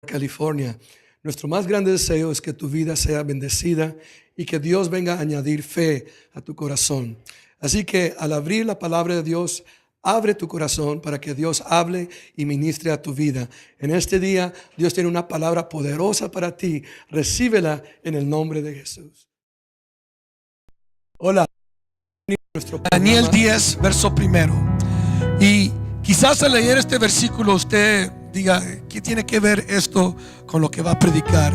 California. Nuestro más grande deseo es que tu vida sea bendecida y que Dios venga a añadir fe a tu corazón. Así que al abrir la palabra de Dios, abre tu corazón para que Dios hable y ministre a tu vida. En este día, Dios tiene una palabra poderosa para ti. Recíbela en el nombre de Jesús. Hola. Daniel 10, verso primero. Y quizás al leer este versículo usted diga, ¿qué tiene que ver esto con lo que va a predicar?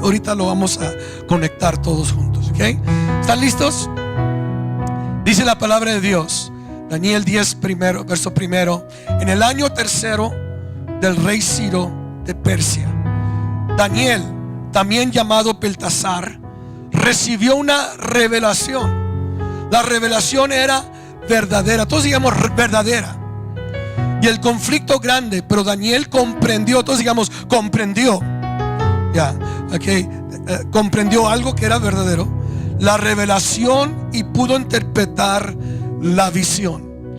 Ahorita lo vamos a conectar todos juntos, ¿ok? ¿Están listos? Dice la palabra de Dios, Daniel 10 primero, verso primero: en el año tercero del rey Ciro de Persia, Daniel, también llamado Beltasar, recibió una revelación. La revelación era verdadera, todos digamos verdadera, y el conflicto grande, pero Daniel comprendió, todos digamos comprendió, comprendió algo que era verdadero, la revelación, y pudo interpretar la visión.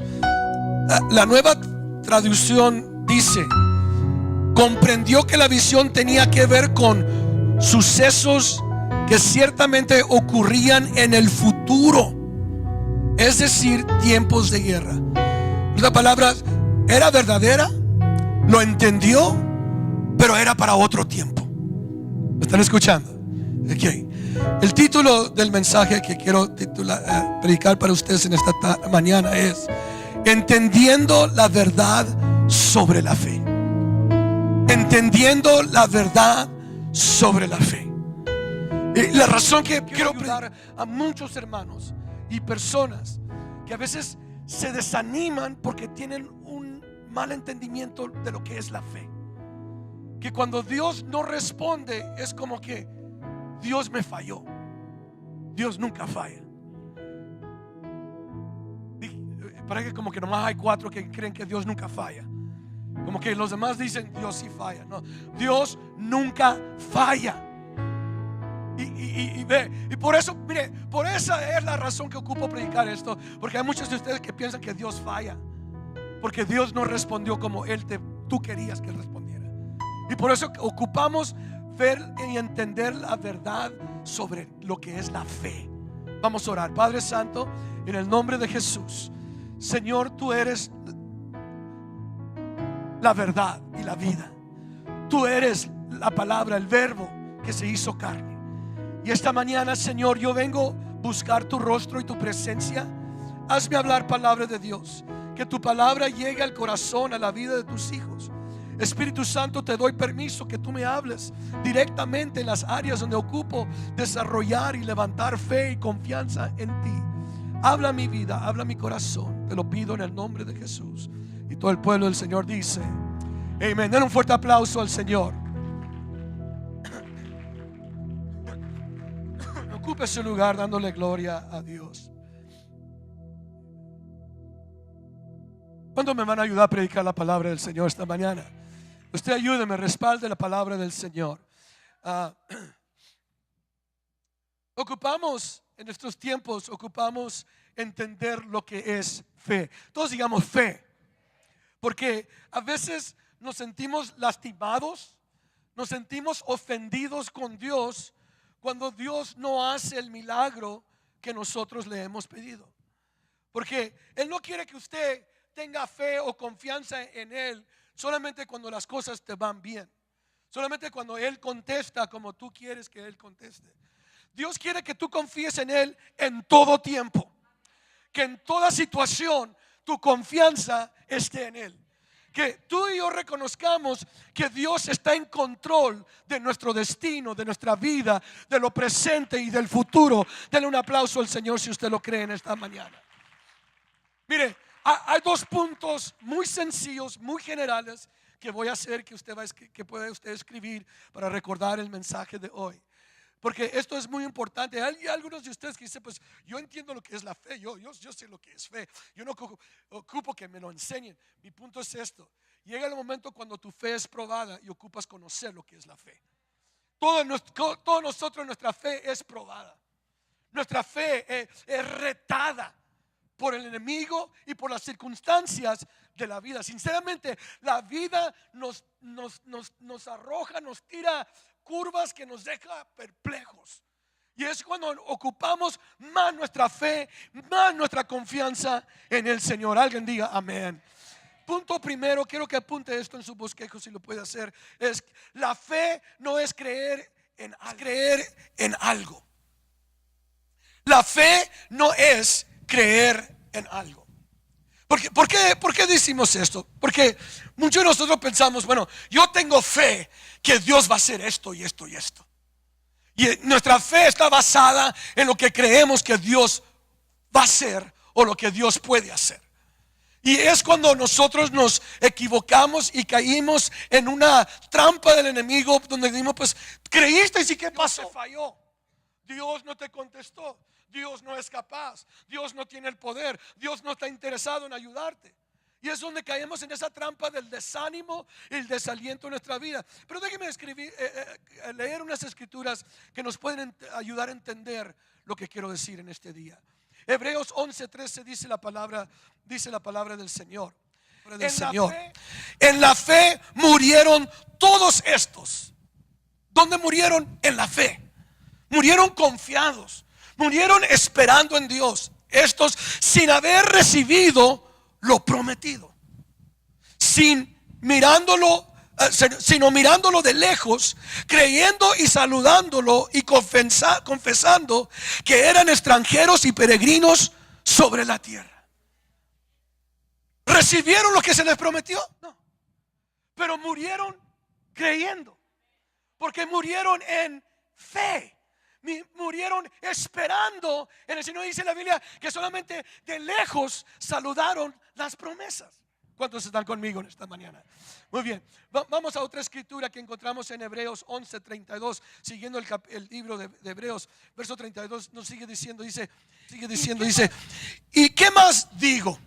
La nueva traducción dice: comprendió que la visión tenía que ver con sucesos que ciertamente ocurrían en el futuro, es decir, tiempos de guerra. Esta palabra era verdadera, lo entendió, pero era para otro tiempo. ¿Me están escuchando? Okay. El título del mensaje que quiero predicar para ustedes en esta mañana es: entendiendo la verdad sobre la fe. Entendiendo la verdad sobre la fe. Y la razón que quiero ayudar a muchos hermanos y personas que a veces se desaniman porque tienen un mal entendimiento de lo que es la fe, que cuando Dios no responde es como que Dios me falló. Dios nunca falla. Parece como que nomás hay 4 que creen que Dios nunca falla, como que los demás dicen Dios sí falla. No, Dios nunca falla. Y por eso, mire, por esa es la razón que ocupo predicar esto, porque hay muchos de ustedes que piensan que Dios falla porque Dios no respondió como tú querías que Él respondiera. Y por eso ocupamos ver y entender la verdad sobre lo que es la fe. Vamos a orar. Padre Santo, en el nombre de Jesús, Señor, tú eres la verdad y la vida. Tú eres la palabra, el verbo que se hizo carne. Y esta mañana, Señor, yo vengo a buscar tu rostro y tu presencia. Hazme hablar palabra de Dios, que tu palabra llegue al corazón, a la vida de tus hijos. Espíritu Santo, te doy permiso que tú me hables directamente en las áreas donde ocupo desarrollar y levantar fe y confianza en ti. Habla mi vida, habla mi corazón. Te lo pido en el nombre de Jesús. Y todo el pueblo del Señor dice amén. Den un fuerte aplauso al Señor. Ocupe su lugar dándole gloria a Dios. ¿Cuándo me van a ayudar a predicar la palabra del Señor esta mañana? Usted ayúdeme, respalde la palabra del Señor. Ocupamos en estos tiempos, ocupamos entender lo que es fe. Todos digamos fe, porque a veces nos sentimos lastimados, nos sentimos ofendidos con Dios cuando Dios no hace el milagro que nosotros le hemos pedido. Porque Él no quiere que usted tenga fe o confianza en Él solamente cuando las cosas te van bien, solamente cuando Él contesta como tú quieres que Él conteste. Dios quiere que tú confíes en Él en todo tiempo, que en toda situación tu confianza esté en Él, que tú y yo reconozcamos que Dios está en control de nuestro destino, de nuestra vida, de lo presente y del futuro. Denle un aplauso al Señor si usted lo cree en esta mañana. Mire, hay 2 puntos muy sencillos, muy generales que voy a hacer que pueda usted escribir para recordar el mensaje de hoy. Porque esto es muy importante. Hay algunos de ustedes que dicen, pues yo entiendo lo que es la fe, yo sé lo que es fe, yo no ocupo que me lo enseñen. Mi punto es esto: llega el momento cuando tu fe es probada y ocupas conocer lo que es la fe. Todos nosotros, nuestra fe es probada, nuestra fe es retada por el enemigo y por las circunstancias de la vida. Sinceramente, la vida nos arroja, nos tira curvas que nos deja perplejos. Y es cuando ocupamos más nuestra fe, más nuestra confianza en el Señor. Alguien diga amén. Punto primero, quiero que apunte esto en su bosquejo si lo puede hacer. Es la fe no es creer en algo. La fe no es creer en algo. ¿Por qué decimos esto? Porque muchos de nosotros pensamos, bueno, yo tengo fe que Dios va a hacer esto y esto y esto. Y nuestra fe está basada en lo que creemos que Dios va a hacer o lo que Dios puede hacer. Y es cuando nosotros nos equivocamos y caímos en una trampa del enemigo donde decimos, pues creíste y ¿qué pasó? Dios te falló. Dios no te contestó. Dios no es capaz. Dios no tiene el poder. Dios no está interesado en ayudarte. Y es donde caemos en esa trampa del desánimo y el desaliento en nuestra vida. Pero déjeme leer unas escrituras que nos pueden ayudar a entender lo que quiero decir en este día. Hebreos 11:13 dice la palabra del Señor. En la fe murieron todos estos. ¿Dónde murieron? En la fe. Murieron confiados. Murieron esperando en Dios. Estos sin haber recibido lo prometido, sino mirándolo de lejos, creyendo y saludándolo y confesando que eran extranjeros y peregrinos sobre la tierra. ¿Recibieron lo que se les prometió? No, pero murieron creyendo, porque murieron en fe. Murieron esperando en el Señor. Dice la Biblia que solamente de lejos saludaron las promesas. ¿Cuántos están conmigo en esta mañana? Muy bien, vamos a otra escritura que encontramos en Hebreos 11:32. Siguiendo el libro de Hebreos, verso 32 nos sigue diciendo, dice, ¿y qué más digo?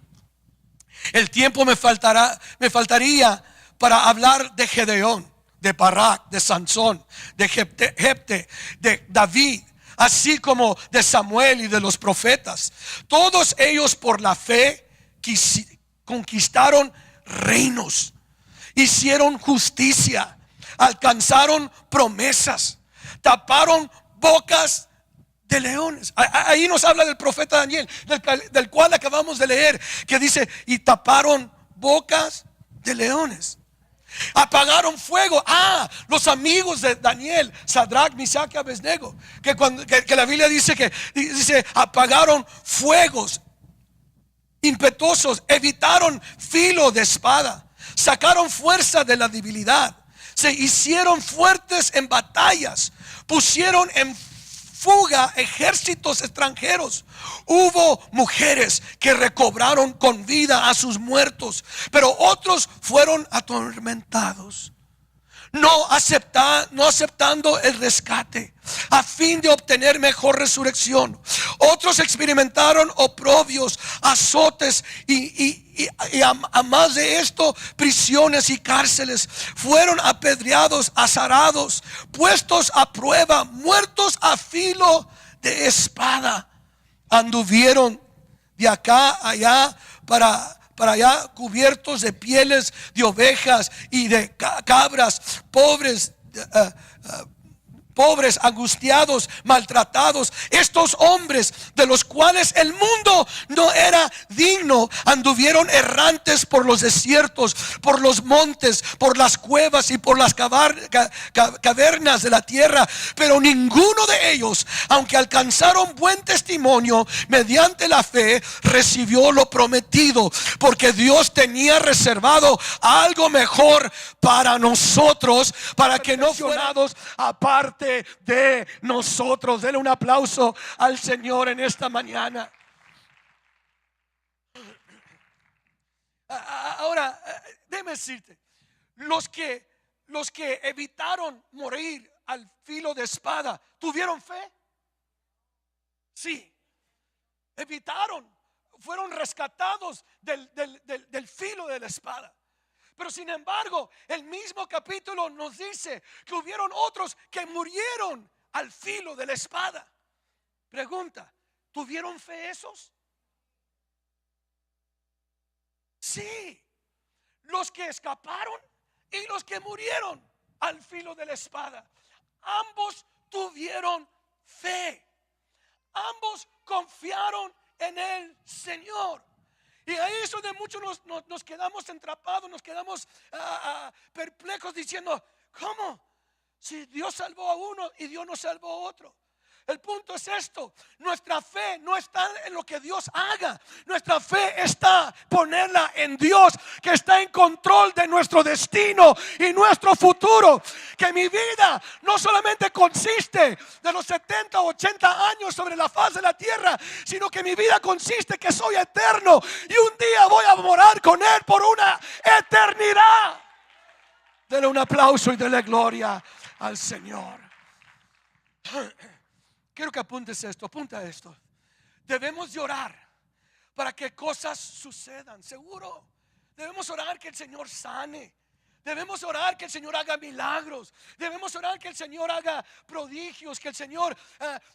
El tiempo me faltaría para hablar de Gedeón, de Barak, de Sansón, de Jefte, de David, así como de Samuel y de los profetas. Todos ellos por la fe conquistaron reinos, hicieron justicia, alcanzaron promesas, taparon bocas de leones. Ahí nos habla del profeta Daniel, del cual acabamos de leer, que dice, y taparon bocas de leones. Apagaron fuego. Los amigos de Daniel, Sadrach, Misach y Abednego, que la Biblia dice que apagaron fuegos impetuosos, evitaron filo de espada, sacaron fuerza de la debilidad, se hicieron fuertes en batallas, pusieron en fuga ejércitos extranjeros. Hubo mujeres que recobraron con vida a sus muertos, pero otros fueron atormentados, no aceptando el rescate a fin de obtener mejor resurrección. Otros experimentaron oprobios, azotes y a más de esto, prisiones y cárceles. Fueron apedreados, azarados, puestos a prueba, muertos a filo de espada. Anduvieron de acá a allá para allá, cubiertos de pieles de ovejas y de cabras, pobres, angustiados, maltratados. Estos hombres de los cuales el mundo no era digno, anduvieron errantes por los desiertos, por los montes, por las cuevas y por las cavernas de la tierra. Pero ninguno de ellos, aunque alcanzaron buen testimonio mediante la fe, recibió lo prometido, porque Dios tenía reservado algo mejor para nosotros, para que no fuéramos aparte de nosotros. Denle un aplauso al Señor en esta mañana. Ahora, déjame decirte, los que evitaron morir al filo de espada, ¿tuvieron fe? Sí, evitaron, fueron rescatados del filo de la espada. Pero sin embargo, el mismo capítulo nos dice que hubieron otros que murieron al filo de la espada. Pregunta, ¿tuvieron fe esos? Sí, los que escaparon y los que murieron al filo de la espada. Ambos tuvieron fe. Ambos confiaron en el Señor. Y ahí es donde muchos nos quedamos entrapados, nos quedamos perplejos diciendo, ¿cómo? Si Dios salvó a uno y Dios no salvó a otro. El punto es esto: nuestra fe no está en lo que Dios haga. Nuestra fe está ponerla en Dios, que está en control de nuestro destino y nuestro futuro. Que mi vida no solamente consiste de los 70 o 80 años sobre la faz de la tierra, sino que mi vida consiste que soy eterno y un día voy a morar con Él por una eternidad. Dele un aplauso y dele gloria al Señor. Quiero que apuntes esto, apunta esto. Debemos de orar para que cosas sucedan, seguro. Debemos orar que el Señor sane. Debemos orar que el Señor haga milagros. Debemos orar que el Señor haga prodigios, que el Señor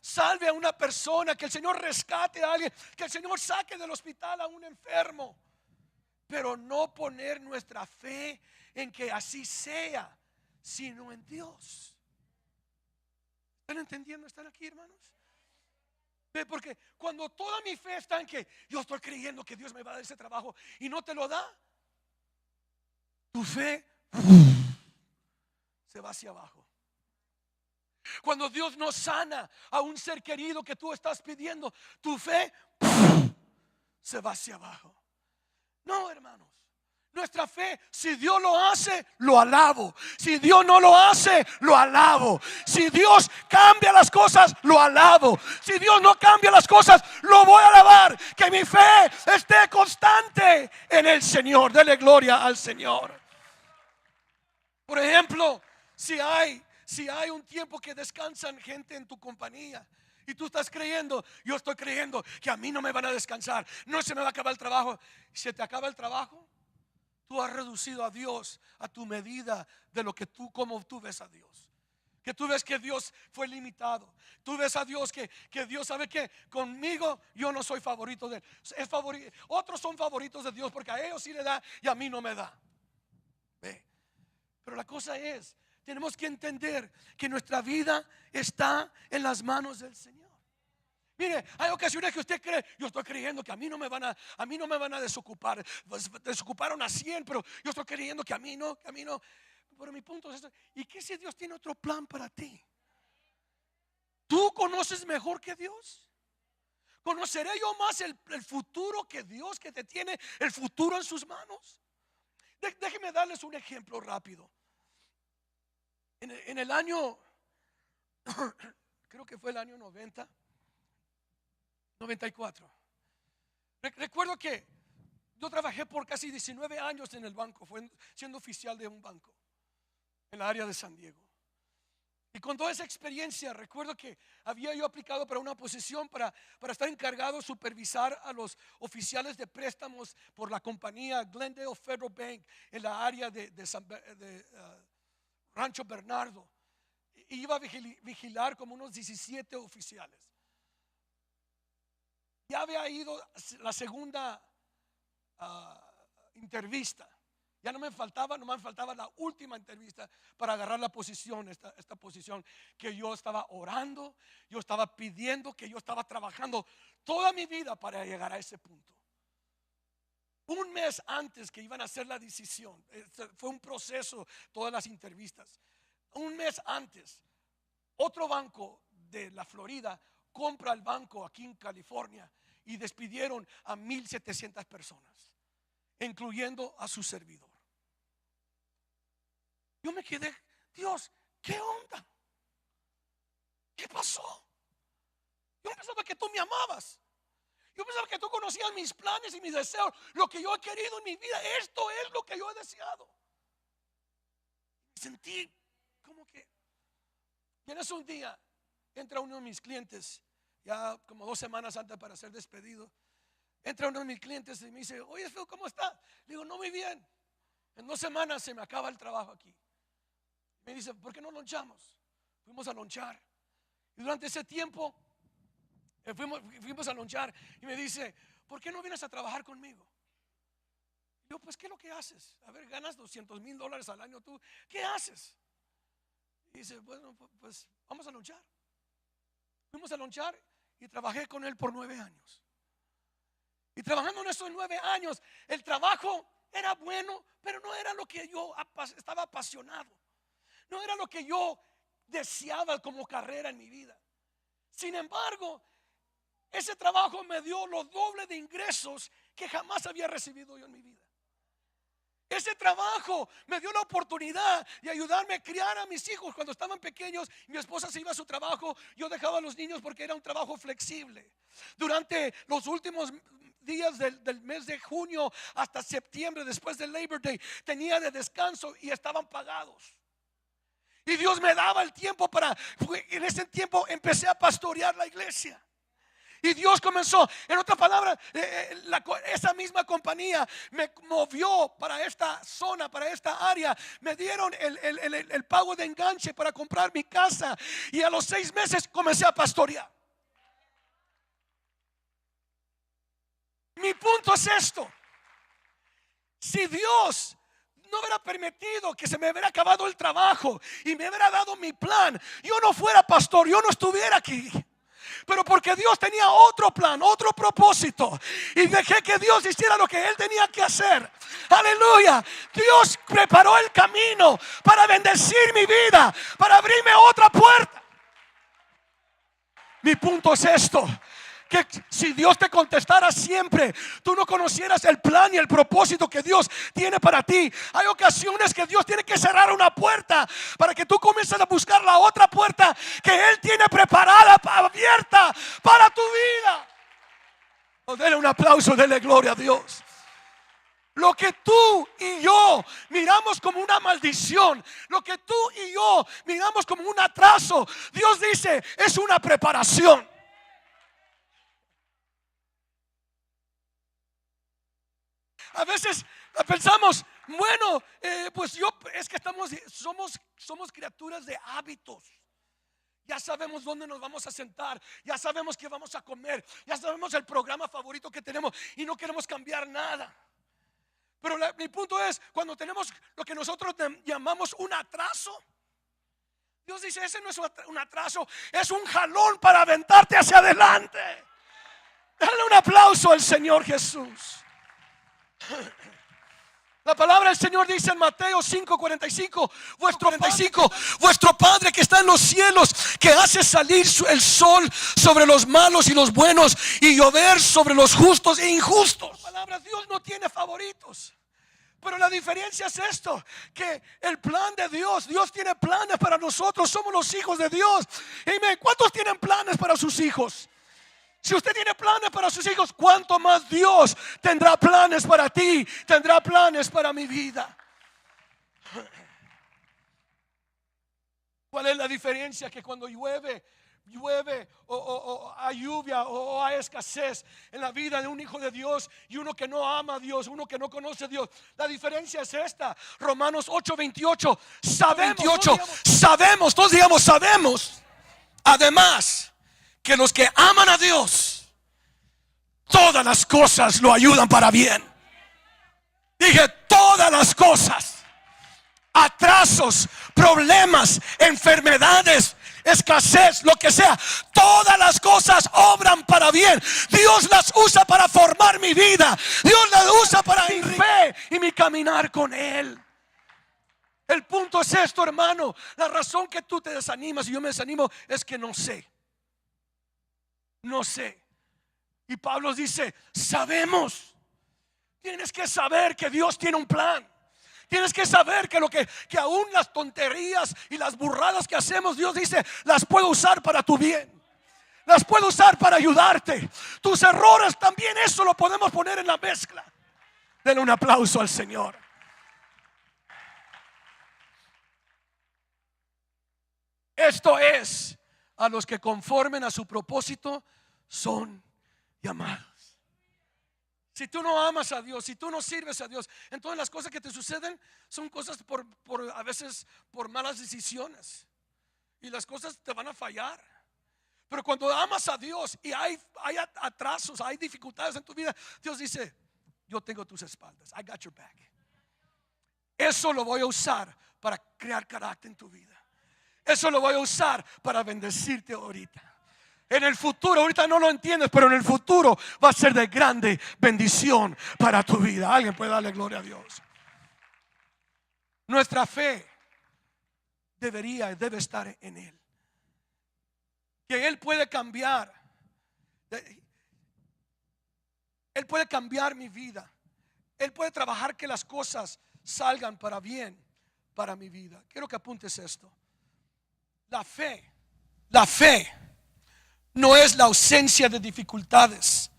salve a una persona, que el Señor rescate a alguien, que el Señor saque del hospital a un enfermo. Pero no poner nuestra fe en que así sea, sino en Dios. ¿Están entendiendo? ¿Están aquí, hermanos? Porque cuando toda mi fe está en que yo estoy creyendo que Dios me va a dar ese trabajo y no te lo da, tu fe se va hacia abajo. Cuando Dios no sana a un ser querido que tú estás pidiendo, tu fe se va hacia abajo. No, hermanos. Nuestra fe, si Dios lo hace, lo alabo. Si Dios no lo hace, lo alabo. Si Dios cambia las cosas, lo alabo. Si Dios no cambia las cosas, lo voy a alabar. Que mi fe esté constante en el Señor. Dele gloria al Señor. Por ejemplo, si hay un tiempo que descansan gente en tu compañía y tú estás creyendo, yo estoy creyendo que a mí no me van a descansar, no se me va a acabar el trabajo. ¿Se te acaba el trabajo? Tú has reducido a Dios a tu medida de lo que como tú ves a Dios. Que tú ves que Dios fue limitado. Tú ves a Dios que Dios sabe que conmigo yo no soy favorito de Él. Otros son favoritos de Dios porque a ellos sí le da y a mí no me da. ¿Ve? Pero la cosa es, tenemos que entender que nuestra vida está en las manos del Señor. Mire, hay ocasiones que usted cree, yo estoy creyendo que a mí no me van a desocupar. Desocuparon a 100, pero yo estoy creyendo que a mí no. Pero mi punto es esto: ¿y qué si Dios tiene otro plan para ti? ¿Tú conoces mejor que Dios? ¿Conoceré yo más el futuro que Dios, que te tiene el futuro en sus manos? Déjenme darles un ejemplo rápido. En el año, creo que fue el año 94. Recuerdo que yo trabajé por casi 19 años en el banco, siendo oficial de un banco en la área de San Diego. Y con toda esa experiencia, recuerdo que había yo aplicado para una posición para estar encargado de supervisar a los oficiales de préstamos por la compañía Glendale Federal Bank en la área de Rancho Bernardo. Y iba a vigilar como unos 17 oficiales. Ya había ido la segunda entrevista. Ya no me faltaba la última entrevista para agarrar la posición, esta posición que yo estaba orando, yo estaba pidiendo, que yo estaba trabajando toda mi vida para llegar a ese punto. Un mes antes que iban a hacer la decisión, fue un proceso, todas las entrevistas. Un mes antes, otro banco de la Florida compra el banco aquí en California y despidieron a 1,700 personas, incluyendo a su servidor. Yo me quedé, Dios, ¿qué onda? ¿Qué pasó? Yo pensaba que tú me amabas. Yo pensaba que tú conocías mis planes y mis deseos, lo que yo he querido en mi vida. Esto es lo que yo he deseado. Sentí como que, y en ese un día entra uno de mis clientes, ya como 2 semanas antes para ser despedido. Entra uno de mis clientes y me dice, oye Phil, ¿cómo está? Le digo, no, muy bien. En 2 semanas se me acaba el trabajo aquí. Me dice, ¿por qué no lonchamos? Fuimos a lonchar. Y durante ese tiempo fuimos a lonchar y me dice, ¿por qué no vienes a trabajar conmigo? Yo, pues, ¿qué es lo que haces? A ver, ganas $200,000 al año tú. ¿Qué haces? Y dice, bueno, pues vamos a lonchar. Fuimos a lonchar y trabajé con él por 9 años. Y trabajando en esos 9 años, el trabajo era bueno, pero no era lo que yo estaba apasionado. No era lo que yo deseaba como carrera en mi vida. Sin embargo, ese trabajo me dio lo doble de ingresos que jamás había recibido yo en mi vida. Ese trabajo me dio la oportunidad de ayudarme a criar a mis hijos cuando estaban pequeños. Mi esposa se iba a su trabajo, yo dejaba a los niños porque era un trabajo flexible. Durante los últimos días del mes de junio hasta septiembre, después del Labor Day, tenía de descanso y estaban pagados. Y Dios me daba el tiempo en ese tiempo empecé a pastorear la iglesia. Y Dios comenzó, en otras palabras, esa misma compañía me movió para esta zona, para esta área. Me dieron el pago de enganche para comprar mi casa. Y a los 6 meses comencé a pastorear. Mi punto es esto: si Dios no hubiera permitido que se me hubiera acabado el trabajo y me hubiera dado mi plan, yo no fuera pastor, yo no estuviera aquí. Pero porque Dios tenía otro plan, otro propósito, y dejé que Dios hiciera lo que Él tenía que hacer. Aleluya. Dios preparó el camino para bendecir mi vida, para abrirme otra puerta. Mi punto es esto: que si Dios te contestara siempre, tú no conocieras el plan y el propósito que Dios tiene para ti. Hay ocasiones que Dios tiene que cerrar una puerta para que tú comiences a buscar la otra puerta que Él tiene preparada, abierta para tu vida. Dele un aplauso, dele gloria a Dios. Lo que tú y yo miramos como una maldición, lo que tú y yo miramos como un atraso, Dios dice es una preparación. A veces pensamos, bueno, pues es que somos criaturas de hábitos. Ya sabemos dónde nos vamos a sentar, ya sabemos qué vamos a comer, ya sabemos el programa favorito que tenemos y no queremos cambiar nada. Pero mi punto es, cuando tenemos lo que nosotros llamamos un atraso, Dios dice, ese no es un atraso, es un jalón para aventarte hacia adelante. Dale un aplauso al Señor Jesús. La palabra del Señor dice en Mateo 5:45, vuestro Padre que está en los cielos, que hace salir el sol sobre los malos y los buenos y llover sobre los justos e injustos. Palabras, Dios no tiene favoritos. Pero la diferencia es esto: que el plan de Dios tiene planes para nosotros. Somos los hijos de Dios. Amén. ¿Cuántos tienen planes para sus hijos? Si usted tiene planes para sus hijos, ¿cuánto más Dios tendrá planes para ti? Tendrá planes para mi vida. ¿Cuál es la diferencia? Que cuando llueve o hay lluvia o hay escasez en la vida de un hijo de Dios y uno que no ama a Dios, uno que no conoce a Dios, la diferencia es esta. Romanos 8:28. Sabemos, todos digamos sabemos, además, que los que aman a Dios, todas las cosas lo ayudan para bien. Dije todas las cosas. Atrasos, problemas, enfermedades, escasez, lo que sea, todas las cosas obran para bien. Dios las usa para formar mi vida. Dios las usa para mi fe y mi caminar con Él. El punto es esto, hermano. La razón que tú te desanimas y yo me desanimo es que no sé. Y Pablo dice, sabemos. Tienes que saber que Dios tiene un plan. Tienes que saber que aún las tonterías y las burradas que hacemos, Dios dice, las puedo usar para tu bien. Las puedo usar para ayudarte. Tus errores también, eso lo podemos poner en la mezcla. Denle un aplauso al Señor. Esto es: a los que conformen a su propósito son llamados. Si tú no amas a Dios, si tú no sirves a Dios, entonces las cosas que te suceden son cosas a veces por malas decisiones, y las cosas te van a fallar. Pero cuando amas a Dios y hay atrasos, hay dificultades en tu vida, Dios dice, yo tengo tus espaldas. I got your back. Eso lo voy a usar para crear carácter en tu vida. Eso lo voy a usar para bendecirte ahorita. En el futuro, ahorita no lo entiendes, pero en el futuro va a ser de grande bendición para tu vida. Alguien puede darle gloria a Dios. Nuestra fe debe estar en Él. Que Él puede cambiar. Él puede cambiar mi vida. Él puede trabajar que las cosas salgan para bien para mi vida. Quiero que apuntes esto. La fe no es la ausencia de dificultades,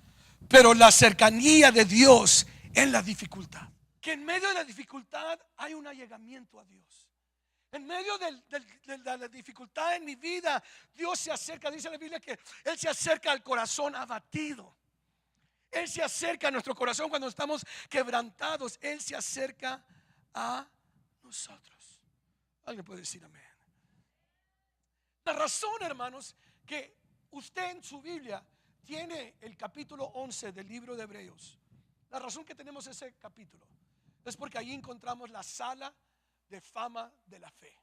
pero la cercanía de Dios en la dificultad. Que en medio de la dificultad hay un allegamiento a Dios. En medio de la dificultad en mi vida, Dios se acerca. Dice la Biblia que Él se acerca al corazón abatido. Él se acerca a nuestro corazón cuando estamos quebrantados. Él se acerca a nosotros. Alguien puede decir amén. La razón, hermanos, que usted en su Biblia tiene el capítulo 11 del libro de Hebreos. La razón que tenemos ese capítulo es porque allí encontramos la sala de fama de la fe.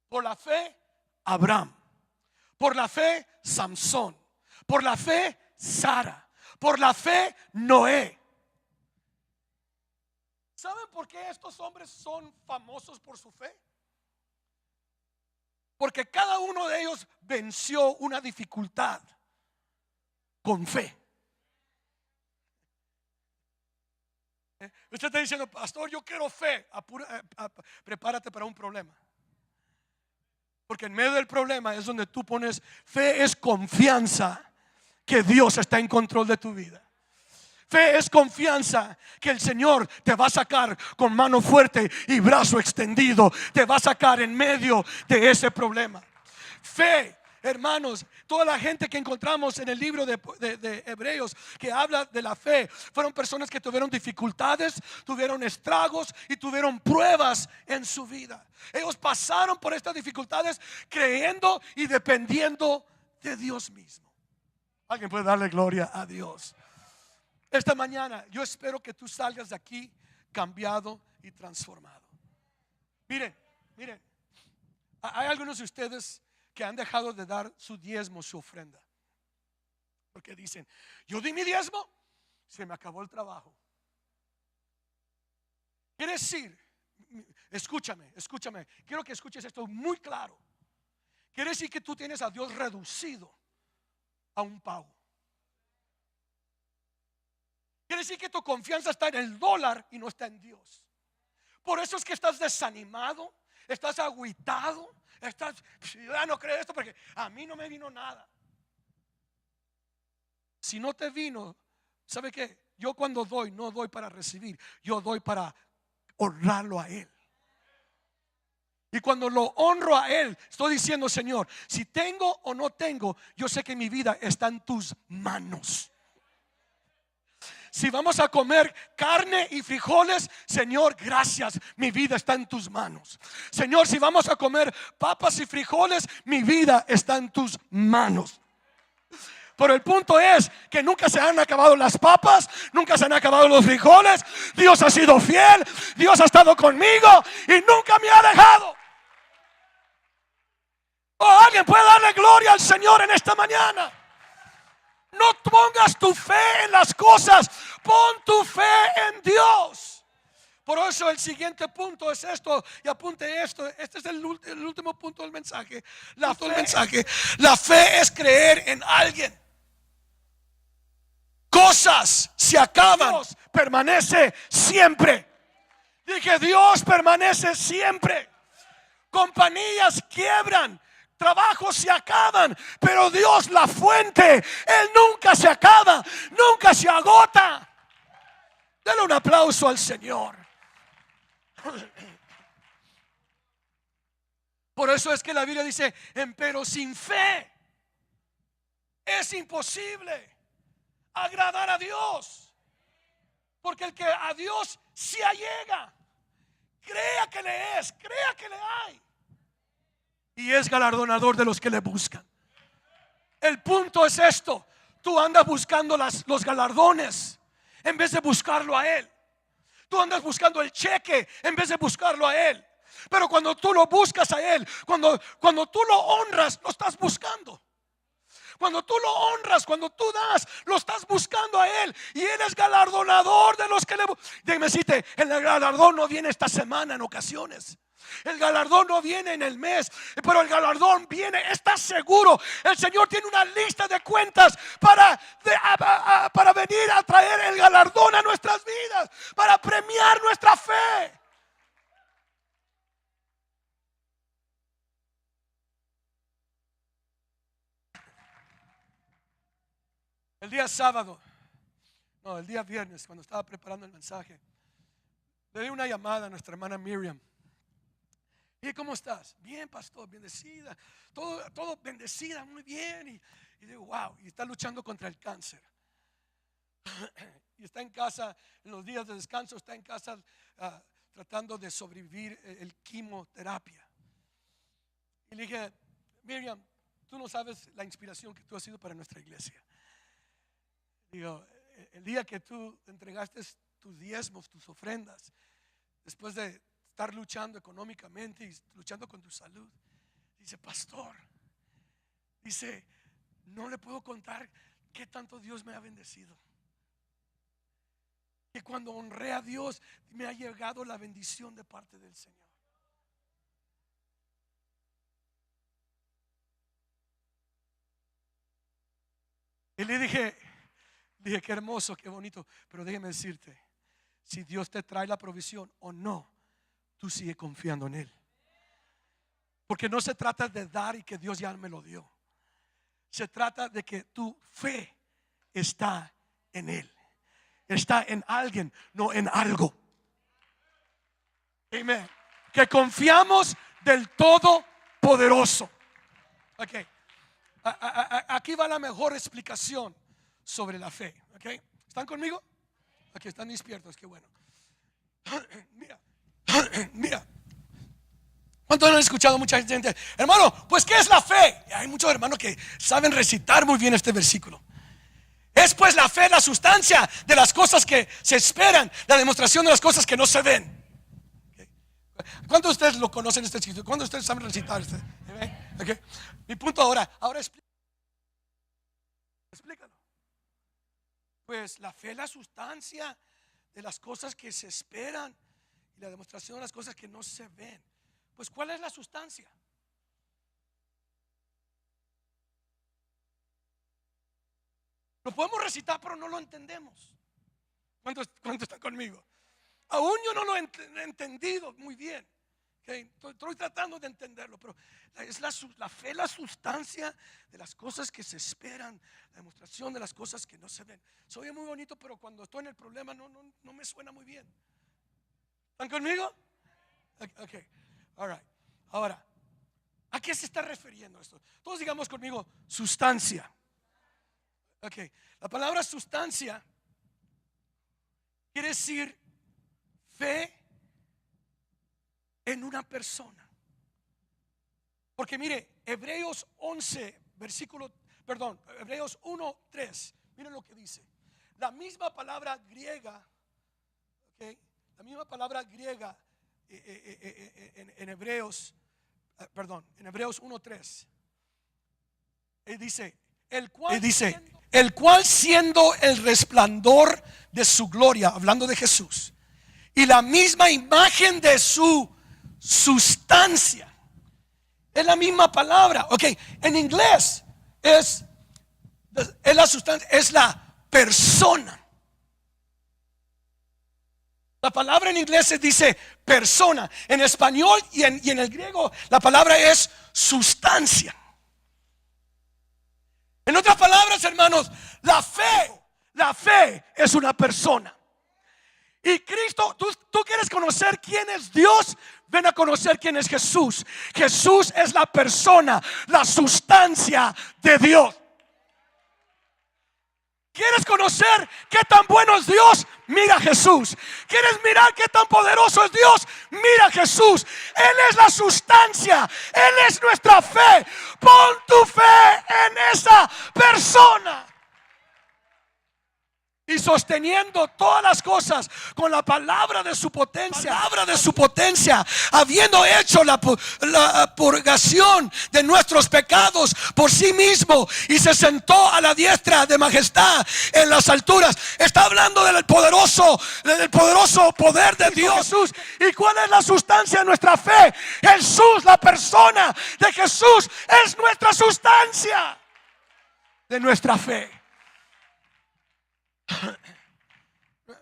Por la fe, Abraham. Por la fe, Samson. Por la fe, Sara. Por la fe, Noé. ¿Saben por qué estos hombres son famosos por su fe? Porque cada uno de ellos venció una dificultad con fe. Usted está diciendo, pastor, yo quiero fe. Prepárate para un problema. Porque en medio del problema es donde tú pones fe, es confianza que Dios está en control de tu vida. Fe es confianza que el Señor te va a sacar con mano fuerte y brazo extendido. Te va a sacar en medio de ese problema. Fe, hermanos, toda la gente que encontramos en el libro de Hebreos que habla de la fe, fueron personas que tuvieron dificultades, tuvieron estragos y tuvieron pruebas en su vida. Ellos pasaron por estas dificultades creyendo y dependiendo de Dios mismo. Alguien puede darle gloria a Dios. Esta mañana yo espero que tú salgas de aquí cambiado y transformado. Miren, hay algunos de ustedes que han dejado de dar su diezmo, su ofrenda, porque dicen, yo di mi diezmo, se me acabó el trabajo. Quiere decir, escúchame, quiero que escuches esto muy claro. Quiere decir que tú tienes a Dios reducido a un pago. Quiere decir que tu confianza está en el dólar y no está en Dios. Por eso es que estás desanimado, estás agüitado, ya no creo esto porque a mí no me vino nada. Si no te vino, ¿sabe qué? Yo cuando doy, no doy para recibir, yo doy para honrarlo a Él. Y cuando lo honro a Él, estoy diciendo, Señor, si tengo o no tengo, yo sé que mi vida está en tus manos. Si vamos a comer carne y frijoles, Señor, gracias, mi vida está en tus manos. Señor, si vamos a comer papas y frijoles, mi vida está en tus manos. Pero el punto es que nunca se han acabado las papas, nunca se han acabado los frijoles. Dios ha sido fiel, Dios ha estado conmigo y nunca me ha dejado. Oh, alguien puede darle gloria al Señor en esta mañana. No pongas tu fe en las cosas, pon tu fe en Dios. Por eso el siguiente punto es esto, y apunte esto. Este es el último punto del mensaje. La fe es creer en alguien. Cosas se acaban, Dios permanece siempre. Dije, Dios permanece siempre. Compañías quiebran, trabajos se acaban, pero Dios, la fuente, Él nunca se acaba, nunca se agota. Dale un aplauso al Señor. Por eso es que la Biblia dice, pero sin fe es imposible agradar a Dios. Porque el que a Dios se allega, crea que le es, crea que le hay, y es galardonador de los que le buscan. El punto es esto: tú andas buscando los galardones en vez de buscarlo a Él. Tú andas buscando el cheque en vez de buscarlo a Él. Pero cuando tú lo buscas a Él, cuando tú lo honras, lo estás buscando. Cuando tú lo honras, cuando tú das, lo estás buscando a Él. Y Él es galardonador de los que le... Déjame decirte, el galardón no viene esta semana en ocasiones. El galardón no viene en el mes, pero el galardón viene, estás seguro. El Señor tiene una lista de cuentas para venir a traer el galardón a nuestras vidas, para premiar nuestra fe. El día sábado, no, el día viernes, cuando estaba preparando el mensaje, le di una llamada a nuestra hermana Miriam. ¿Y cómo estás? Bien, pastor, bendecida. Todo bendecida, muy bien. Y digo, wow, y está luchando contra el cáncer. Y está en casa, en los días de descanso, está en casa tratando de sobrevivir el quimioterapia. Y le dije, Miriam, tú no sabes la inspiración que tú has sido para nuestra iglesia. Digo, el día que tú entregaste tus diezmos, tus ofrendas, después de estar luchando económicamente y luchando con tu salud, dice, pastor, dice, no le puedo contar qué tanto Dios me ha bendecido. Que cuando honré a Dios me ha llegado la bendición de parte del Señor. Y le dije, qué hermoso, qué bonito, pero déjame decirte, si Dios te trae la provisión o no, tú sigue confiando en Él. Porque no se trata de dar y que Dios ya me lo dio. Se trata de que tu fe está en Él. Está en alguien, no en algo. Amén. Que confiamos del Todopoderoso. Ok. Aquí va la mejor explicación sobre la fe. Ok. ¿Están conmigo? Aquí están despiertos, qué bueno. Mira. ¿Cuántos han escuchado mucha gente? Hermano, pues ¿qué es la fe? Y hay muchos hermanos que saben recitar muy bien este versículo. Es pues la fe, la sustancia de las cosas que se esperan, la demostración de las cosas que no se ven. ¿Cuántos de ustedes lo conocen este escrito? ¿Cuántos de ustedes saben recitar este? Okay. Mi punto ahora explícalo. Pues la fe es la sustancia de las cosas que se esperan y la demostración de las cosas que no se ven. Pues ¿cuál es la sustancia? Lo podemos recitar, pero no lo entendemos. ¿Cuánto está conmigo? Aún yo no lo he entendido muy bien. Okay. Estoy tratando de entenderlo, pero es la fe, la sustancia de las cosas que se esperan, la demostración de las cosas que no se ven. Se oye muy bonito, pero cuando estoy en el problema no me suena muy bien. ¿Están conmigo? Ok, all right. Ahora, ¿a qué se está refiriendo esto? Todos digamos conmigo, sustancia. Ok, la palabra sustancia quiere decir fe en una persona. Porque mire, Hebreos 1:3, miren lo que dice. La misma palabra griega, okay, la misma palabra griega en Hebreos 1:3, dice, el cual siendo el resplandor de su gloria, hablando de Jesús, y la misma imagen de su sustancia, es la misma palabra. Ok, en inglés es la sustancia, es la persona. La palabra en inglés se dice persona. En español y en el griego la palabra es sustancia. En otras palabras, hermanos, la fe es una persona. Y Cristo, tú quieres conocer quién es Dios, ven a conocer quién es Jesús. Jesús es la persona, la sustancia de Dios. ¿Quieres conocer qué tan bueno es Dios? Mira a Jesús. ¿Quieres mirar qué tan poderoso es Dios? Mira a Jesús. Él es la sustancia. Él es nuestra fe. Pon tu fe en esa persona. y sosteniendo todas las cosas con la palabra de su potencia, habiendo hecho la purgación de nuestros pecados por sí mismo, y se sentó a la diestra de majestad en las alturas. Está hablando del poderoso poder de Dios, Jesús. ¿Y cuál es la sustancia de nuestra fe? Jesús, la persona de Jesús es nuestra sustancia de nuestra fe.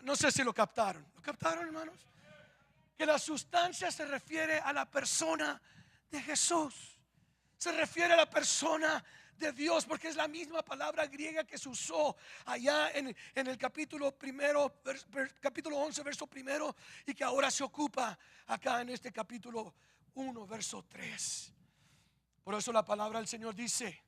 No sé si lo captaron. ¿Lo captaron, hermanos? Que la sustancia se refiere a la persona de Jesús. Se refiere a la persona de Dios, porque es la misma palabra griega que se usó allá en el capítulo 11, verso primero, y que ahora se ocupa acá en este capítulo 1, verso 3. Por eso la palabra del Señor dice,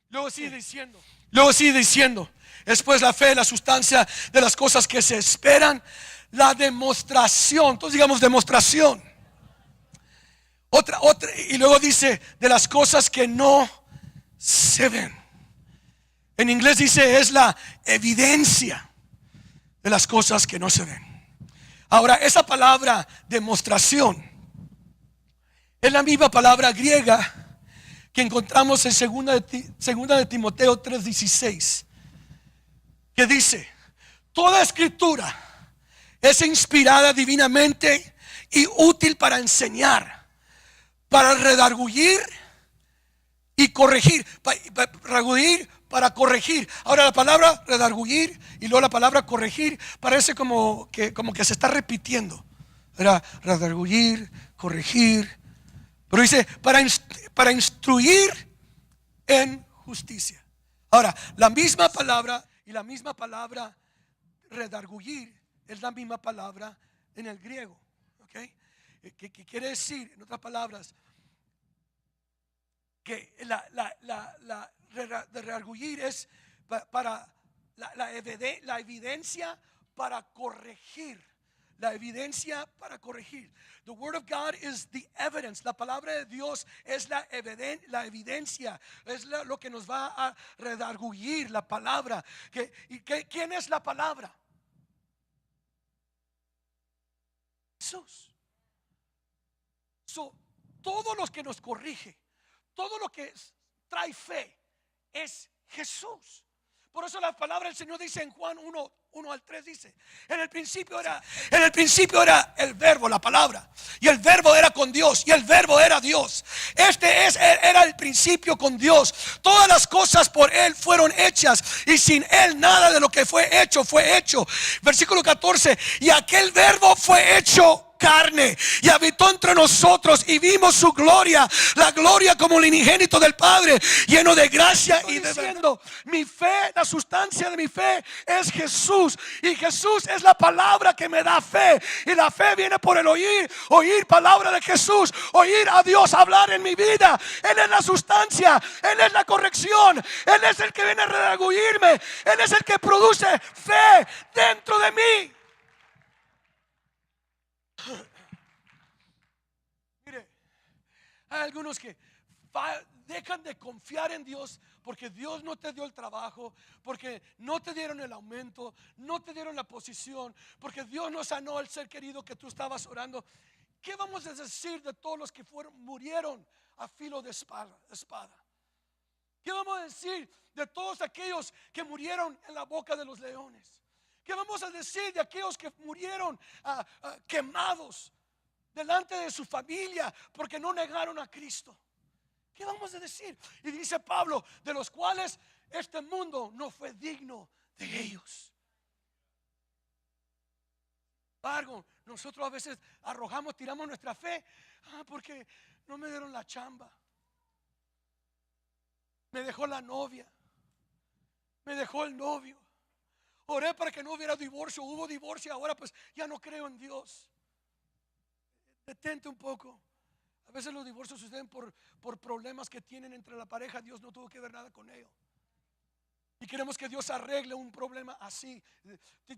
luego sigue diciendo, después la fe, la sustancia de las cosas que se esperan, la demostración. Entonces digamos demostración. Otra, y luego dice de las cosas que no se ven. En inglés dice es la evidencia de las cosas que no se ven. Ahora, esa palabra demostración es la misma palabra griega que encontramos en segunda de Timoteo 3:16, que dice: toda escritura es inspirada divinamente y útil para enseñar, para redarguir y corregir. Para corregir. Ahora la palabra redarguir y luego la palabra corregir parece como que se está repitiendo. Era redarguir, corregir. Pero dice para instruir en justicia. Ahora, la misma palabra y la misma palabra redarguir es la misma palabra en el griego. ¿Okay? Que quiere decir, en otras palabras, que la redarguir es para la evidencia para corregir. La evidencia para corregir. The word of God is the evidence. La palabra de Dios es la evidencia. Es lo que nos va a redarguir, la palabra. ¿Quién es la palabra? Jesús. Todo lo que nos corrige, todo lo que trae fe es Jesús. Por eso la palabra del Señor dice en Juan 1 al 3, dice: en el principio era el verbo, la palabra, y el verbo era con Dios, y el verbo era Dios. Era el principio con Dios. Todas las cosas por Él fueron hechas, y sin Él nada de lo que fue hecho. Versículo 14: y aquel verbo fue hecho carne y habitó entre nosotros, y vimos su gloria, la gloria como el unigénito del Padre, lleno de gracia y de verdad. Mi fe, la sustancia de mi fe es Jesús, y Jesús es la palabra que me da fe, y la fe viene por el oír palabra de Jesús, oír a Dios hablar en mi vida. Él es la sustancia, Él es la corrección, Él es el que viene a redarguirme, Él es el que produce fe dentro de mí. Mire, hay algunos que dejan de confiar en Dios porque Dios no te dio el trabajo, porque no te dieron el aumento, no te dieron la posición, porque Dios no sanó al ser querido que tú estabas orando. ¿Qué vamos a decir de todos los que murieron a filo de espada? ¿Qué vamos a decir de todos aquellos que murieron en la boca de los leones? ¿Qué vamos a decir de aquellos que murieron quemados delante de su familia porque no negaron a Cristo? ¿Qué vamos a decir? Y dice Pablo: de los cuales este mundo no fue digno de ellos. Sin embargo, nosotros a veces tiramos nuestra fe porque no me dieron la chamba, me dejó la novia, me dejó el novio, oré para que no hubiera divorcio, hubo divorcio, ahora pues ya no creo en Dios. Detente un poco. A veces los divorcios suceden por problemas que tienen entre la pareja. Dios no tuvo que ver nada con ello. Y queremos que Dios arregle un problema así.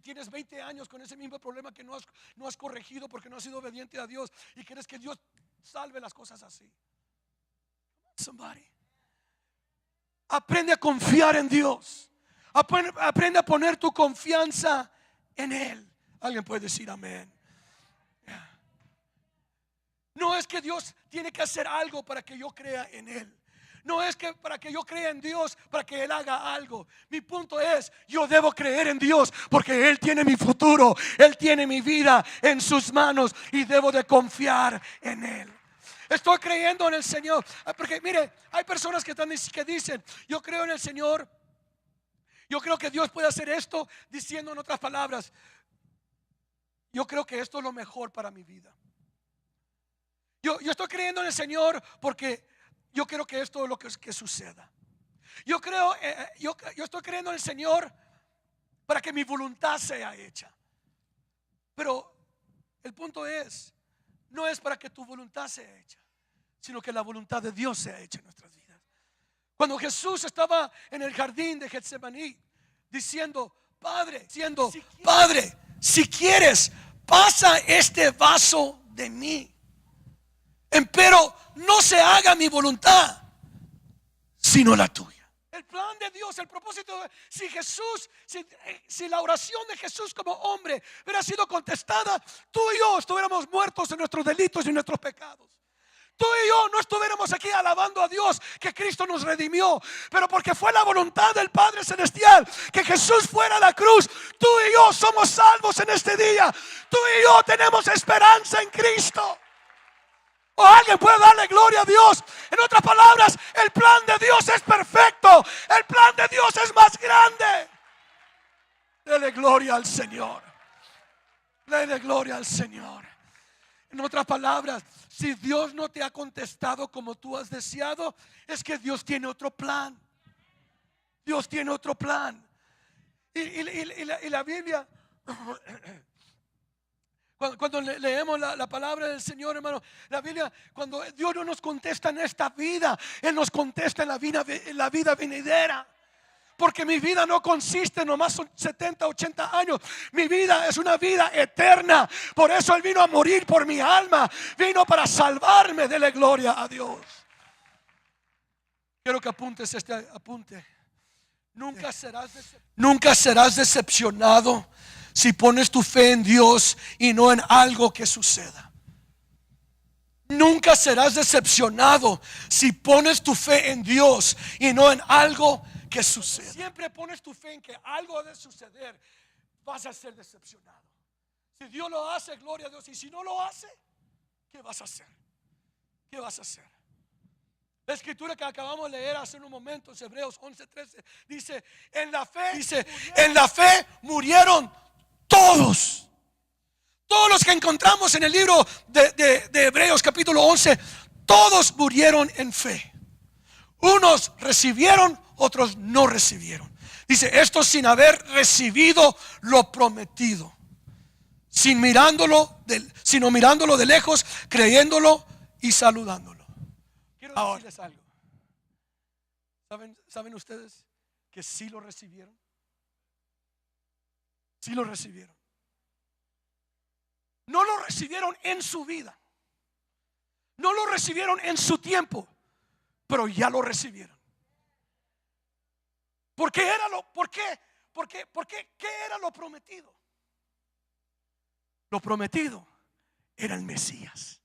Tienes 20 años con ese mismo problema que no has corregido porque no has sido obediente a Dios, y quieres que Dios salve las cosas así. Somebody. Aprende a confiar en Dios. Aprende a poner tu confianza en Él. Alguien puede decir amén. No es que Dios tiene que hacer algo para que yo crea en Él. No es que para que yo crea en Dios, para que Él haga algo. Mi punto es, yo debo creer en Dios porque Él tiene mi futuro, Él tiene mi vida en sus manos y debo de confiar en Él. Estoy creyendo en el Señor. Porque mire, hay personas que dicen, yo creo en el Señor, yo creo que Dios puede hacer esto, diciendo en otras palabras, yo creo que esto es lo mejor para mi vida. Yo estoy creyendo en el Señor porque yo creo que esto es lo que suceda. Yo estoy creyendo en el Señor para que mi voluntad sea hecha. Pero el punto es, no es para que tu voluntad sea hecha, sino que la voluntad de Dios sea hecha en nuestras vidas. Cuando Jesús estaba en el jardín de Getsemaní diciendo, Padre, si quieres, pasa este vaso de mí. Pero no se haga mi voluntad, sino la tuya. El plan de Dios, el propósito, si la oración de Jesús como hombre hubiera sido contestada, tú y yo estuviéramos muertos en nuestros delitos y nuestros pecados. Tú y yo no estuviéramos aquí alabando a Dios que Cristo nos redimió, pero porque fue la voluntad del Padre Celestial que Jesús fuera a la cruz. Tú y yo somos salvos en este día. Tú y yo tenemos esperanza en Cristo. O alguien puede darle gloria a Dios. En otras palabras, el plan de Dios es perfecto. El plan de Dios es más grande. Dele gloria al Señor. Dele gloria al Señor. En otras palabras, si Dios no te ha contestado como tú has deseado, es que Dios tiene otro plan. Dios tiene otro plan. Y la Biblia, cuando leemos la palabra del Señor, hermano, la Biblia, cuando Dios no nos contesta en esta vida, Él nos contesta en la vida venidera. Porque mi vida no consiste nomás son 70, 80 años. Mi vida es una vida eterna. Por eso Él vino a morir por mi alma. Vino para salvarme. Dele gloria a Dios. Quiero que apuntes este apunte. Nunca serás decepcionado si pones tu fe en Dios y no en algo que suceda. Nunca serás decepcionado si pones tu fe en Dios y no en algo que sucede. Siempre pones tu fe en que algo ha de suceder, vas a ser decepcionado. Si Dios lo hace, gloria a Dios. Y si no lo hace, ¿qué vas a hacer? ¿Qué vas a hacer? La escritura que acabamos de leer hace unos momentos, Hebreos 11:13, dice, en la fe murieron todos. Todos los que encontramos en el libro de Hebreos capítulo 11, todos murieron en fe. Unos recibieron, otros no recibieron. Dice, esto sin haber recibido lo prometido, sino mirándolo de lejos, creyéndolo y saludándolo. Quiero decirles algo. ¿Saben ustedes que sí lo recibieron? Sí lo recibieron. No lo recibieron en su vida, no lo recibieron en su tiempo, pero ya lo recibieron. ¿Qué era lo prometido? Lo prometido era el Mesías.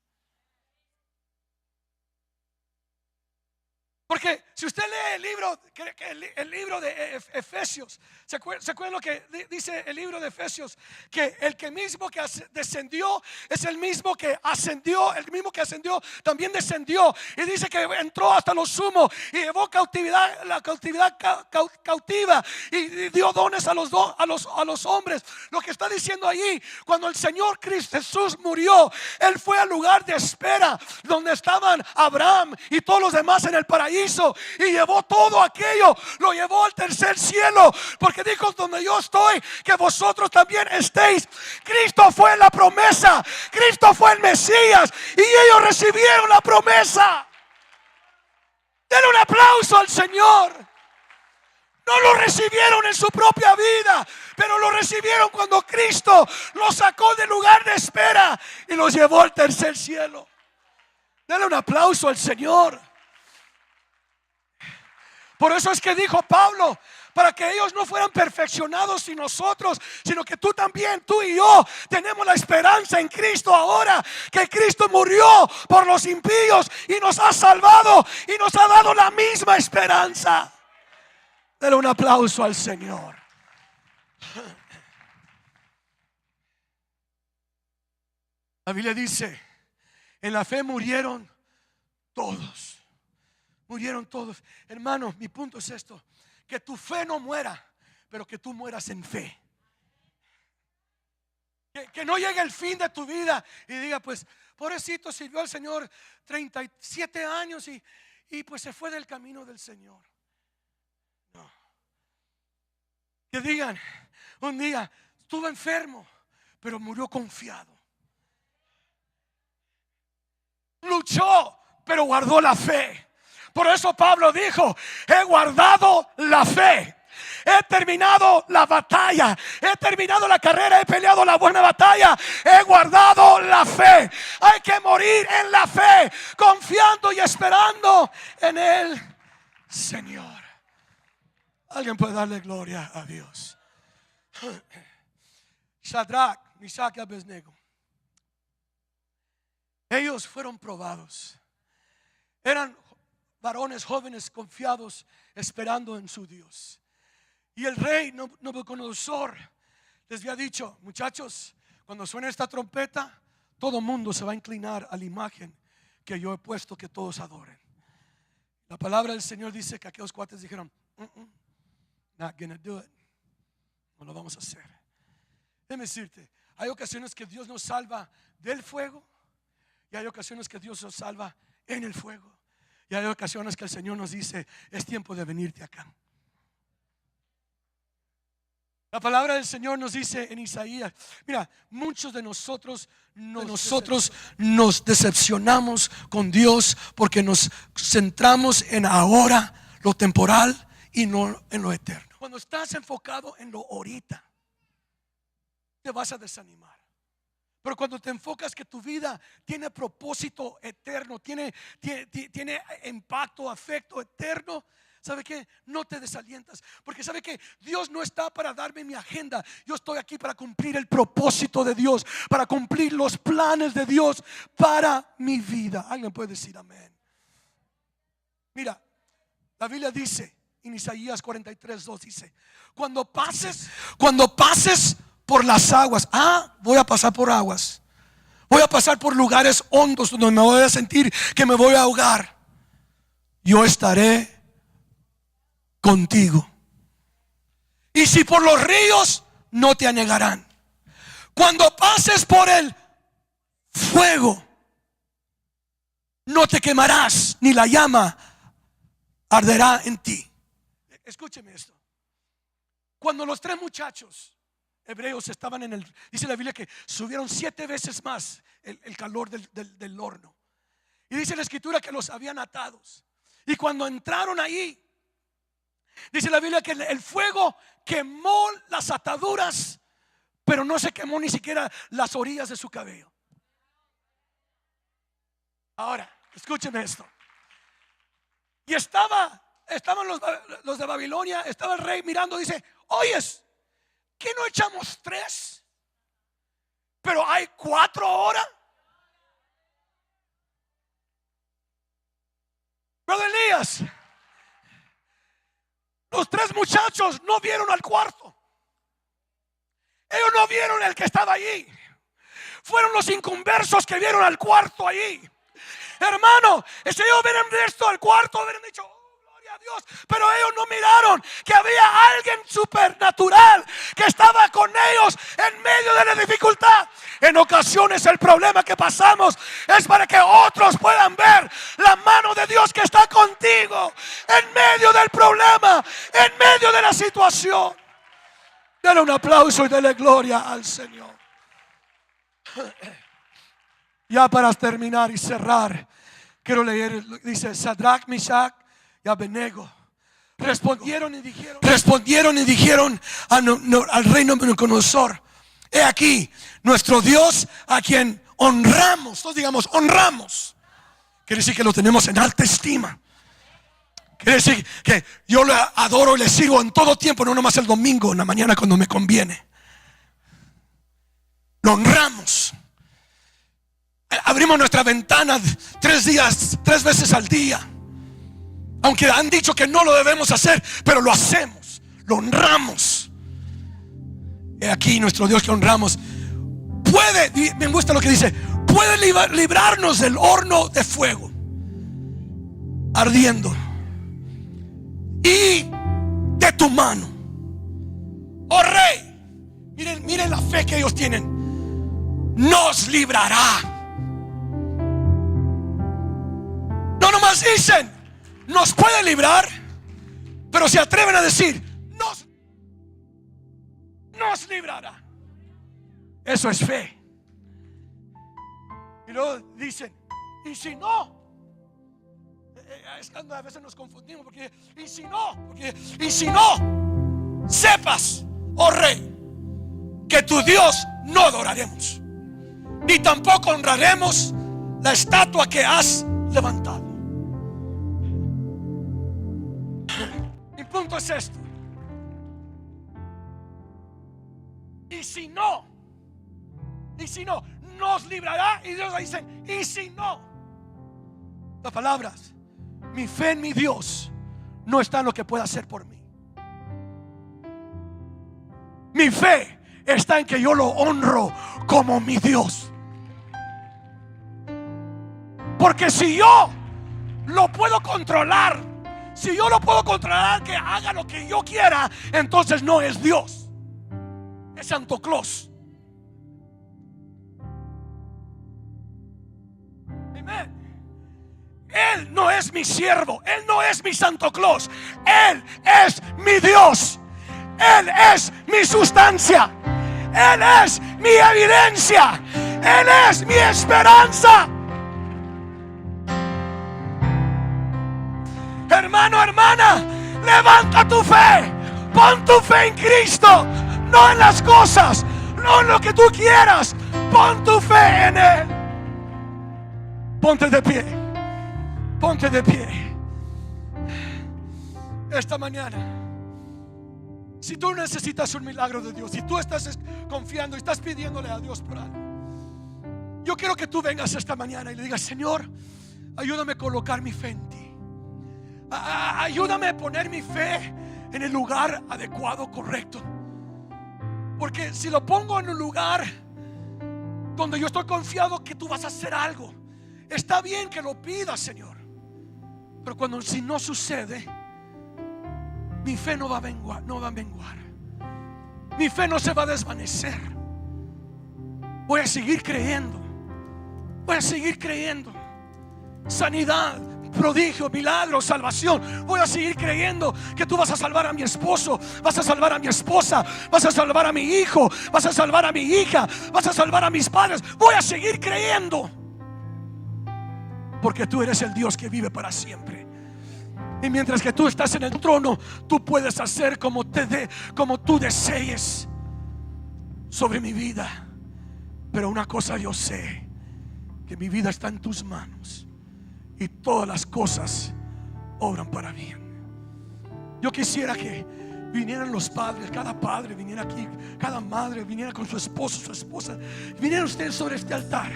Porque si usted lee el libro de Efesios, ¿se acuerdan lo que dice el libro de Efesios? Que el mismo que descendió es el mismo que ascendió. El mismo que ascendió también descendió. Y dice que entró hasta lo sumo y llevó la cautividad cautiva y dio dones a los hombres. Lo que está diciendo allí, cuando el Señor Cristo Jesús murió, Él fue al lugar de espera donde estaban Abraham y todos los demás en el paraíso. Y llevó todo aquello, lo llevó al tercer cielo, porque dijo, donde yo estoy, que vosotros también estéis. Cristo fue la promesa, Cristo fue el Mesías, y ellos recibieron la promesa. Denle un aplauso al Señor. No lo recibieron en su propia vida, pero lo recibieron cuando Cristo los sacó del lugar de espera y los llevó al tercer cielo. Denle un aplauso al Señor. Por eso es que dijo Pablo, para que ellos no fueran perfeccionados sin nosotros, sino que tú también, tú y yo, tenemos la esperanza en Cristo ahora, que Cristo murió por los impíos y nos ha salvado y nos ha dado la misma esperanza. Dale un aplauso al Señor. La Biblia dice, en la fe murieron todos. Murieron todos. Hermano, mi punto es esto: que tu fe no muera, pero que tú mueras en fe. Que no llegue el fin de tu vida y diga, pues, pobrecito, sirvió al Señor 37 años y pues se fue del camino del Señor. No. Que digan, un día estuvo enfermo, pero murió confiado. Luchó, pero guardó la fe. Por eso Pablo dijo, he guardado la fe, he terminado la batalla, he terminado la carrera, he peleado la buena batalla, he guardado la fe. Hay que morir en la fe, confiando y esperando en el Señor. Alguien puede darle gloria a Dios. Shadrach, Meshach y Abednego, ellos fueron probados. Eran varones jóvenes confiados, esperando en su Dios. Y el rey Nabucodonosor les había dicho, muchachos, cuando suene esta trompeta, todo mundo se va a inclinar a la imagen que yo he puesto que todos adoren. La palabra del Señor dice que aquellos cuates dijeron, not gonna do it. No lo vamos a hacer. Déjame decirte, hay ocasiones que Dios nos salva del fuego, y hay ocasiones que Dios nos salva en el fuego, y hay ocasiones que el Señor nos dice, es tiempo de venirte acá. La palabra del Señor nos dice en Isaías, mira, muchos de nosotros nos decepcionamos con Dios porque nos centramos en ahora, lo temporal, y no en lo eterno. Cuando estás enfocado en lo ahorita, te vas a desanimar. Pero cuando te enfocas que tu vida tiene propósito eterno, tiene impacto, afecto eterno, ¿sabe qué? No te desalientas, porque ¿sabe qué? Dios no está para darme mi agenda. Yo estoy aquí para cumplir el propósito de Dios, para cumplir los planes de Dios para mi vida. Alguien puede decir amén. Mira, la Biblia dice en Isaías 43:2, dice, cuando pases por las aguas. Voy a pasar por aguas. Voy a pasar por lugares hondos donde me voy a sentir que me voy a ahogar. Yo estaré contigo. Y si por los ríos, no te anegarán. Cuando pases por el fuego, no te quemarás, ni la llama arderá en ti. Escúcheme esto. Cuando los tres muchachos hebreos estaban dice la Biblia que subieron 7 veces más el calor del horno. Y dice la escritura que los habían atados. Y cuando entraron ahí, dice la Biblia que el fuego quemó las ataduras, pero no se quemó ni siquiera las orillas de su cabello. Ahora, escúcheme esto. Y estaban los de Babilonia, estaba el rey mirando, dice, oyes, ¿qué no echamos 3? Pero hay 4 ahora. Brother Elías, los 3 muchachos no vieron al cuarto. Ellos no vieron el que estaba allí. Fueron los inconversos que vieron al cuarto allí. Hermano, si ellos hubieran visto al cuarto, hubieran dicho, a Dios, pero ellos no miraron que había alguien supernatural que estaba con ellos en medio de la dificultad. En ocasiones el problema que pasamos es para que otros puedan ver la mano de Dios que está contigo en medio del problema, en medio de la situación. Dale un aplauso y dale gloria al Señor. Ya para terminar y cerrar, quiero leer, dice Shadrach, Meshach y Abednego respondieron y dijeron al rey Nabucodonosor, he aquí nuestro Dios a quien honramos. Todos digamos honramos. Quiere decir que lo tenemos en alta estima, Quiere decir que yo le adoro y le sirvo en todo tiempo, no nomás el domingo, en la mañana cuando me conviene. Lo honramos. Abrimos nuestra ventana 3 veces al día. Aunque han dicho que no lo debemos hacer, pero lo hacemos, lo honramos. He aquí nuestro Dios que honramos puede, me gusta lo que dice, puede librarnos del horno de fuego ardiendo y de tu mano, oh Rey. Miren la fe que ellos tienen. Nos librará. No nomás dicen nos puede librar, pero se atreven a decir nos librará. Eso es fe. Y luego dicen, y si no, es que a veces nos confundimos porque y si no, sepas, oh Rey, que tu Dios no adoraremos, ni tampoco honraremos la estatua que has levantado. Mi punto es esto. Y si no, nos librará. Y Dios dice, y si no. Las palabras, mi fe en mi Dios no está en lo que pueda hacer por mí. Mi fe está en que yo lo honro como mi Dios. Porque si yo lo puedo controlar, si yo lo puedo controlar que haga lo que yo quiera, entonces no es Dios, es Santo Claus. Amén. Él no es mi siervo, Él no es mi Santo Claus, Él es mi Dios, Él es mi sustancia, Él es mi evidencia, Él es mi esperanza. Hermano, hermana, levanta tu fe, pon tu fe en Cristo, no en las cosas, no en lo que tú quieras, pon tu fe en Él. Ponte de pie, ponte de pie. Esta mañana, si tú necesitas un milagro de Dios, si tú estás confiando y estás pidiéndole a Dios por algo, yo quiero que tú vengas esta mañana y le digas, Señor, ayúdame a colocar mi fe en ti. Ayúdame a poner mi fe en el lugar adecuado, correcto. Porque si lo pongo en un lugar donde yo estoy confiado que tú vas a hacer algo, está bien que lo pidas, Señor. Pero si no sucede, mi fe no va a menguar, mi fe no se va a desvanecer. Voy a seguir creyendo. Voy a seguir creyendo. Sanidad, prodigio, milagro, salvación. Voy a seguir creyendo que tú vas a salvar a mi esposo, vas a salvar a mi esposa, vas a salvar a mi hijo, vas a salvar a mi hija, vas a salvar a mis padres. Voy a seguir creyendo, porque tú eres el Dios que vive para siempre. Y mientras que tú estás en el trono, tú puedes hacer como tú desees sobre mi vida. Pero una cosa yo sé, que mi vida está en tus manos y todas las cosas obran para bien. Yo quisiera que vinieran los padres, cada padre viniera aquí, cada madre viniera con su esposo, su esposa, vinieran ustedes sobre este altar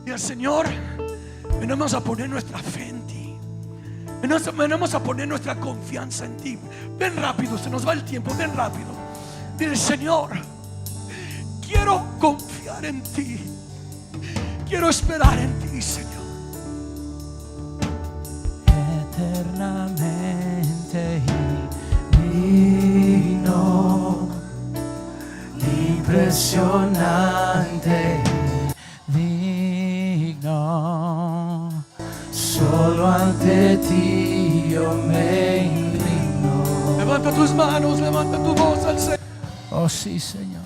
y al Señor, venimos a poner nuestra fe en ti, venimos a poner nuestra confianza en ti. Ven rápido, se nos va el tiempo, ven rápido. Dile, Señor, quiero confiar en ti, quiero esperar en ti, Señor. Eternamente digno, impresionante, digno, solo ante ti yo me inclino. Levanta tus manos, levanta tu voz al Señor. Oh sí, Señor.